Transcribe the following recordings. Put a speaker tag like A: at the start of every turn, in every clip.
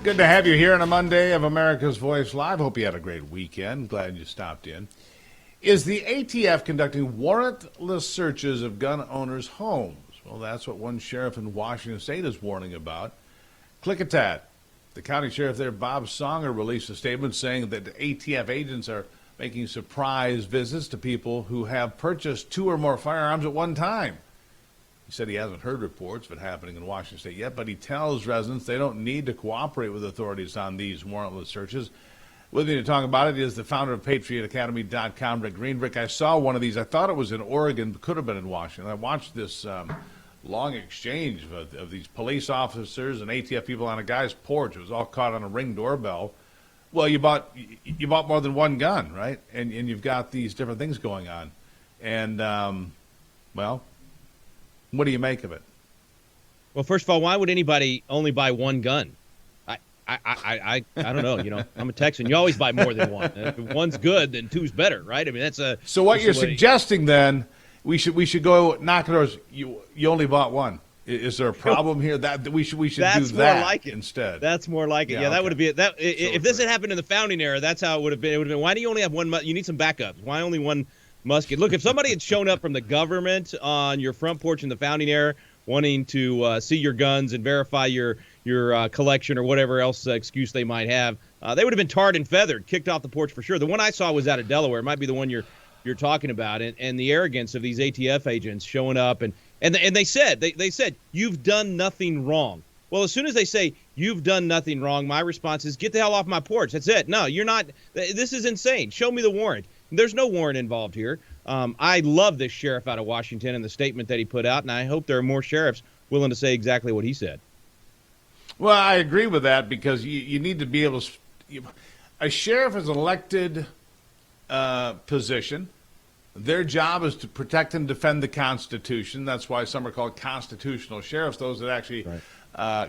A: Good to have you here on a Monday of America's Voice Live. Hope you had a great weekend. Glad you stopped in. Is the ATF conducting warrantless searches of gun owners' homes? Well, that's what one sheriff in Washington State is warning about. Click-a-tat. The county sheriff there, Bob Songer, released a statement saying that the ATF agents are making surprise visits to people who have purchased 2 or more firearms at one time. He said he hasn't heard reports of it happening in Washington State yet, but he tells residents they don't need to cooperate with authorities on these warrantless searches. With me to talk about it is the founder of PatriotAcademy.com, Rick Green. Rick, I saw one of these. I thought it was in Oregon, but could have been in Washington. I watched this long exchange of these police officers and ATF people on a guy's porch. It was all caught on a Ring doorbell. Well, you bought more than one gun, right? And you've got these different things going on. And, well, what do you make of it?
B: Well, first of all, why would anybody only buy one gun? I don't know. You know, I'm a Texan. You always buy more than one. If one's good, then two's better, right? I mean, that's a.
A: So what you're suggesting then? We should go knock doors. You only bought one. Is there a problem here? That we should do that
B: like
A: instead.
B: That's more like it. Yeah, that would be that. If this had happened in the founding era, that's how it would have been. It would have been. Why do you only have one? You need some backups. Why only one musket? Look, if somebody had shown up from the government on your front porch in the founding era, wanting to see your guns and verify your collection or whatever else excuse they might have, they would have been tarred and feathered, kicked off the porch for sure. The one I saw was out of Delaware. It might be the one you're talking about, and the arrogance of these ATF agents showing up and they said you've done nothing wrong. Well, as soon as they say you've done nothing wrong, my response is get the hell off my porch. That's it. No, you're not. This is insane. Show me the warrant. There's no warrant involved here. I love this sheriff out of Washington and the statement that he put out, and I hope there are more sheriffs willing to say exactly what he said.
A: Well, I agree with that because you need to be able to. A sheriff is an elected position. Their job is to protect and defend the Constitution. That's why some are called constitutional sheriffs, those that actually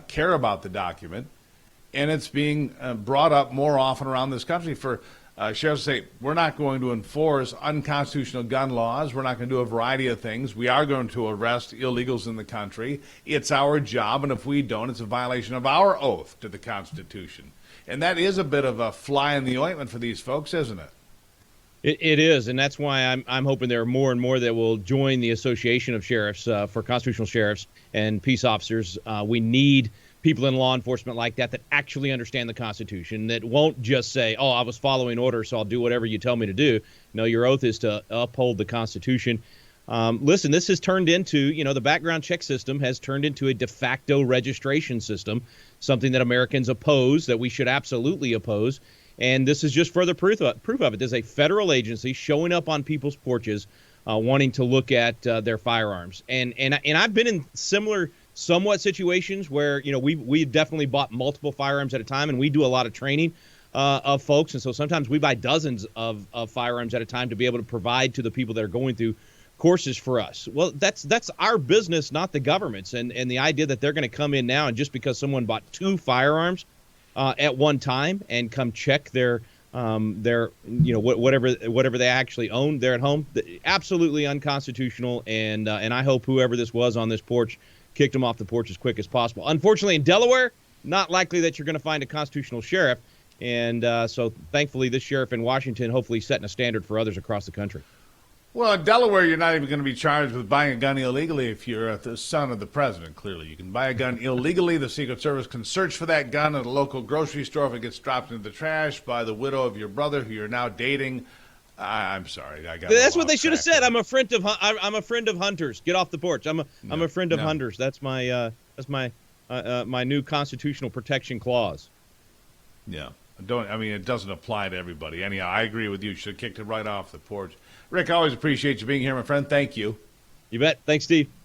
A: care about the document. And it's being brought up more often around this country for sheriffs to say, we're not going to enforce unconstitutional gun laws. We're not going to do a variety of things. We are going to arrest illegals in the country. It's our job, and if we don't, it's a violation of our oath to the Constitution. And that is a bit of a fly in the ointment for these folks, isn't it?
B: It is, and that's why I'm hoping there are more and more that will join the Association of Sheriffs for constitutional sheriffs and peace officers. We need people in law enforcement like that actually understand the Constitution, that won't just say, oh, I was following orders, so I'll do whatever you tell me to do. No, your oath is to uphold the Constitution. Listen, this has turned into, the background check system has turned into a de facto registration system, something that Americans oppose, that we should absolutely oppose. And this is just further proof of it. There's a federal agency showing up on people's porches wanting to look at their firearms. And I've been in similar somewhat situations where, we've definitely bought multiple firearms at a time, and we do a lot of training of folks. And so sometimes we buy dozens of firearms at a time to be able to provide to the people that are going through courses for us. Well, that's our business, not the government's. And the idea that they're going to come in now and just because someone bought 2 firearms at one time and come check their whatever they actually own there at home, absolutely unconstitutional. And I hope whoever this was on this porch kicked them off the porch as quick as possible. Unfortunately, in Delaware, not likely that you're going to find a constitutional sheriff. And so thankfully, this sheriff in Washington hopefully setting a standard for others across the country.
A: Well, in Delaware, you're not even going to be charged with buying a gun illegally if you're the son of the president, clearly. You can buy a gun illegally. The Secret Service can search for that gun at a local grocery store if it gets dropped into the trash by the widow of your brother who you're now dating. I'm sorry.
B: That's what they should have said. I'm a friend of hunters. Get off the porch. I'm a friend of hunters. That's my my new constitutional protection clause.
A: Yeah. It doesn't apply to everybody. Anyhow, I agree with you. You should have kicked it right off the porch. Rick, I always appreciate you being here, my friend. Thank you.
B: You bet. Thanks, Steve.